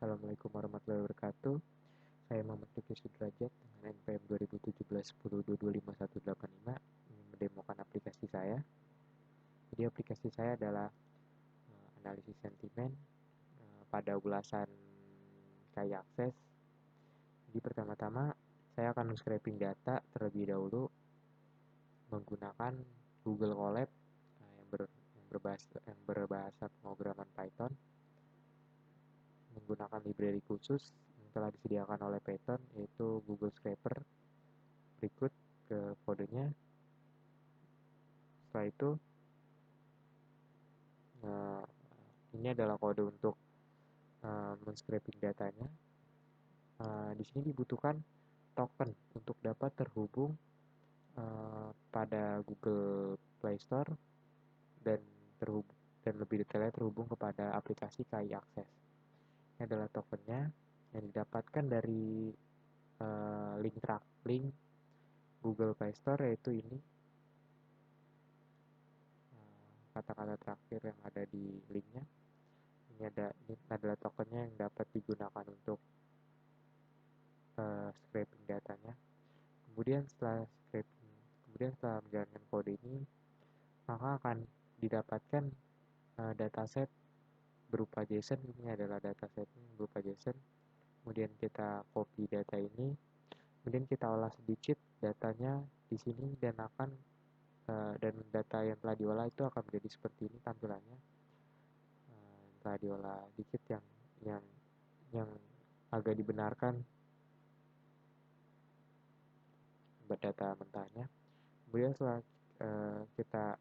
Assalamualaikum warahmatullahi wabarakatuh. Saya Muhammad Luki Sudrajat dengan NPM 2017-10225185 ingin mendemokan aplikasi saya. Jadi aplikasi saya adalah analisis sentimen pada ulasan KAI Akses. Jadi pertama-tama saya akan scraping data terlebih dahulu menggunakan Google Colab yang berbahasa pemrograman Python, menggunakan library khusus yang telah disediakan oleh Python yaitu Google Scraper. Berikut ke kodenya. Setelah itu ini adalah kode untuk men-scraping datanya. Di sini dibutuhkan token untuk dapat terhubung pada Google Play Store dan lebih detailnya terhubung kepada aplikasi KAI Akses. Ini adalah tokennya yang didapatkan dari link Google Play Store, yaitu ini kata-kata terakhir yang ada di linknya. Ini adalah tokennya yang dapat digunakan untuk scraping datanya. Kemudian setelah menjalankan kode ini, maka akan didapatkan dataset berupa JSON. Ini adalah datasetnya berupa JSON. Kemudian kita copy data ini, kemudian kita olah sedikit datanya di sini dan data yang telah diolah itu akan menjadi seperti ini tampilannya. Telah diolah dikit yang agak dibenarkan buat data mentahnya. Kemudian setelah kita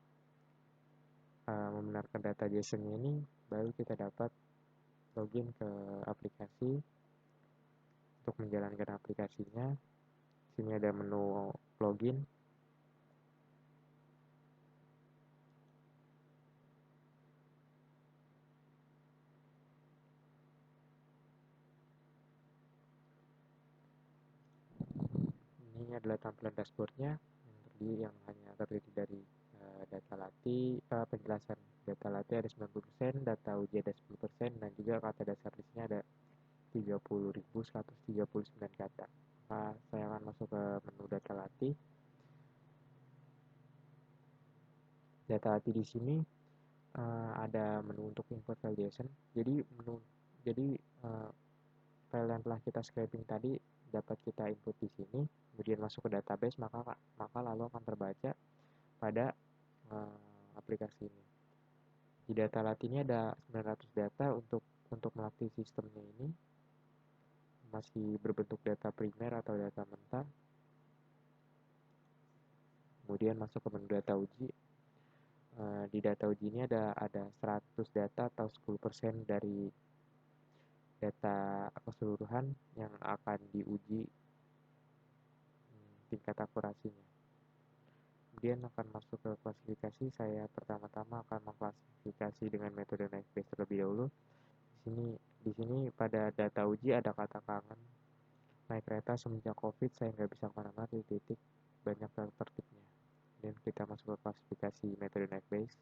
membenarkan data JSON ini, baru kita dapat login ke aplikasi untuk menjalankan aplikasinya. Sini ada menu login. Ini adalah tampilan dashboardnya yang hanya terdiri dari data latih, penjelasan data latih ada 90%, data uji ada 10%, dan juga kata dasar listnya ada 30.139 kata. Saya akan masuk ke menu data latih. Data latih di sini ada menu untuk import file JSON. Jadi file yang telah kita scraping tadi dapat kita input di sini, kemudian masuk ke database, maka lalu akan terbaca pada aplikasi ini. Di data latih ini ada 900 data untuk melatih sistemnya ini. Masih berbentuk data primer atau data mentah. Kemudian masuk ke menu data uji. Di data uji ini ada 100 data atau 10% dari data keseluruhan yang akan diuji tingkat akurasinya. Kemudian akan masuk ke klasifikasi. Saya pertama-tama akan mengklasifikasi dengan metode naik base terlebih dahulu. Di sini pada data uji ada kata kangen. Naik kereta semenjak COVID, saya nggak bisa kemana-mana, titik banyak tertibnya. Dan kita masuk ke klasifikasi metode naik base.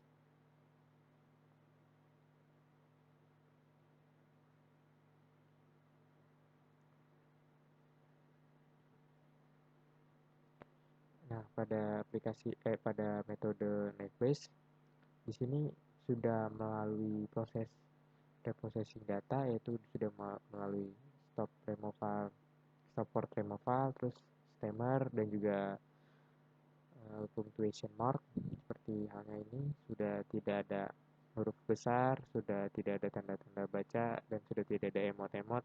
Nah, pada metode naik base, di sini sudah melalui proses reprocessing data, yaitu sudah melalui stop port removal, terus stemmer, dan juga punctuation mark. Seperti halnya ini, sudah tidak ada huruf besar, sudah tidak ada tanda-tanda baca, dan sudah tidak ada emot-emot,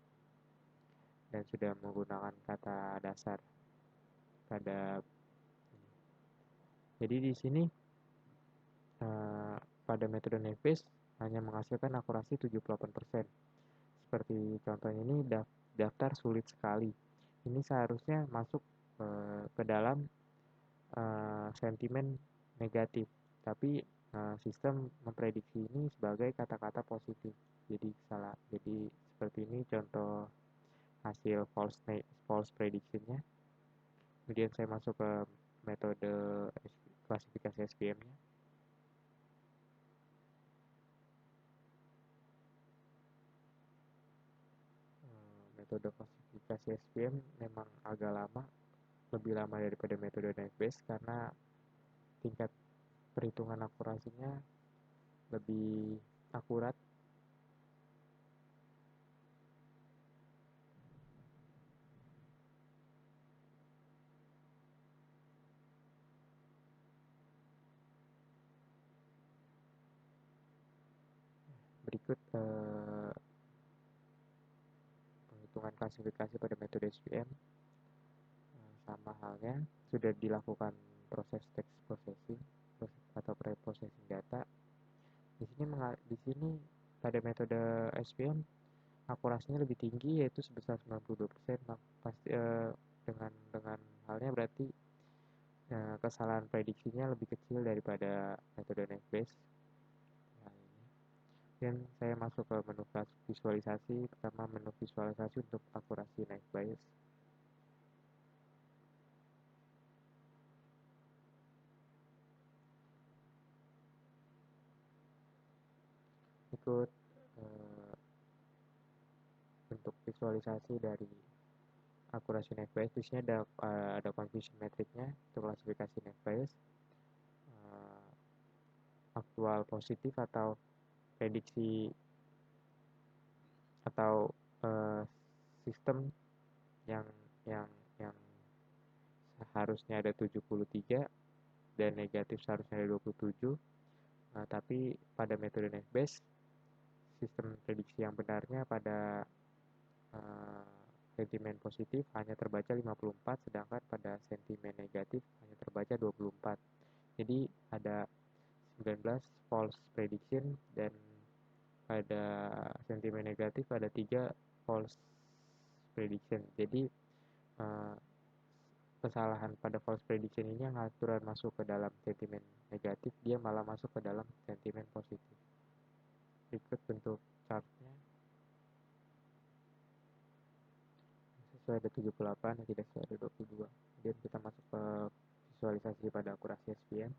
dan sudah menggunakan kata dasar jadi di sini pada metode naik base hanya menghasilkan akurasi 78%. Seperti contohnya ini daftar sulit sekali. Ini seharusnya masuk ke dalam sentimen negatif, tapi sistem memprediksi ini sebagai kata-kata positif. Jadi salah. Jadi seperti ini contoh hasil false prediction-nya. Kemudian saya masuk ke metode klasifikasi SVM-nya. metode klasifikasi SVM memang agak lama, lebih lama daripada metode Naive-Bayes karena tingkat perhitungan akurasinya lebih akurat. Berikut penghitungan klasifikasi pada metode SVM. Sama halnya sudah dilakukan proses text processing atau pre-processing data. Di sini pada metode SVM akurasinya lebih tinggi, yaitu sebesar 92%. Pasti dengan halnya berarti kesalahan prediksinya lebih kecil daripada metode Naive-Bayes. Nah, ini. Dan saya masuk ke menu visualisasi. Pertama, menu visualisasi untuk akurasi Naive-Bayes. Ikut bentuk visualisasi dari akurasi Naive-Bayes. Di sini ada confusion metricnya untuk klasifikasi Naive-Bayes, aktual positif atau prediksi atau sistem yang yang yang seharusnya ada 73 dan negatif seharusnya ada 27. Tapi pada metode Naive-Bayes sistem prediksi yang benarnya pada sentimen positif hanya terbaca 54, sedangkan pada sentimen negatif hanya terbaca 24. Jadi ada 19 false prediction dan pada sentimen negatif ada 3 false prediction. Jadi kesalahan pada false prediction ini yang aturan masuk ke dalam sentimen negatif, dia malah masuk ke dalam sentimen positif. Berikut bentuk chartnya. Sesuai ada 78 dan tidak sesuai ada 22. Kemudian kita masuk ke visualisasi pada akurasi SVM.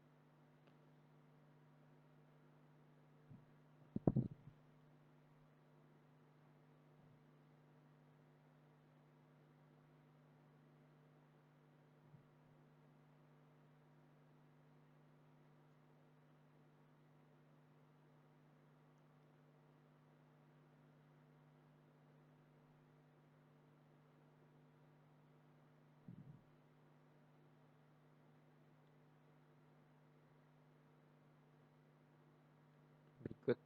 Berikut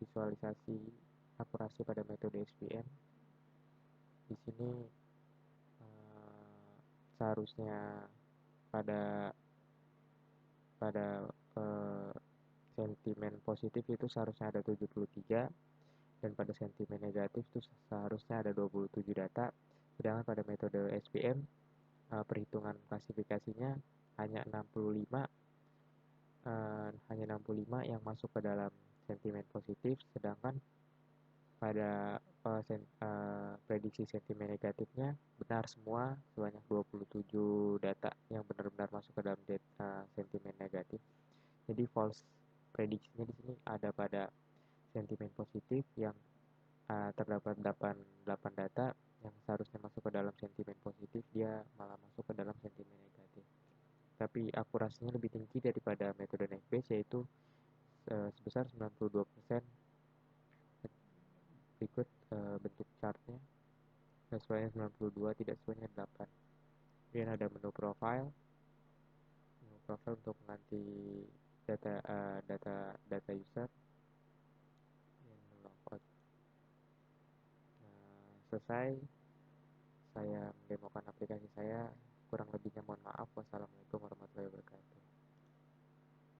visualisasi akurasi pada metode SVM. Di sini seharusnya pada pada sentimen positif itu seharusnya ada 73 dan pada sentimen negatif itu seharusnya ada 27 data. Sedangkan pada metode SVM perhitungan klasifikasinya hanya 65 yang masuk ke dalam sentimen positif, sedangkan pada prediksi sentimen negatifnya benar semua sebanyak 27 data yang benar-benar masuk ke dalam sentimen negatif. Jadi false prediksinya di sini ada pada sentimen positif yang terdapat 8 data yang seharusnya masuk ke dalam sentimen positif, dia malah masuk ke dalam sentimen negatif. Tapi akurasinya lebih tinggi daripada metode Naive-Bayes, yaitu sebesar 92%. Berikut bentuk chartnya. Sesuainya 92, tidak sesuainya 8. Kemudian ada menu profile. Menu profile untuk mengganti data user. Menu logout. Selesai saya mendemokan aplikasi saya. Kurang lebihnya mohon maaf. Wassalamualaikum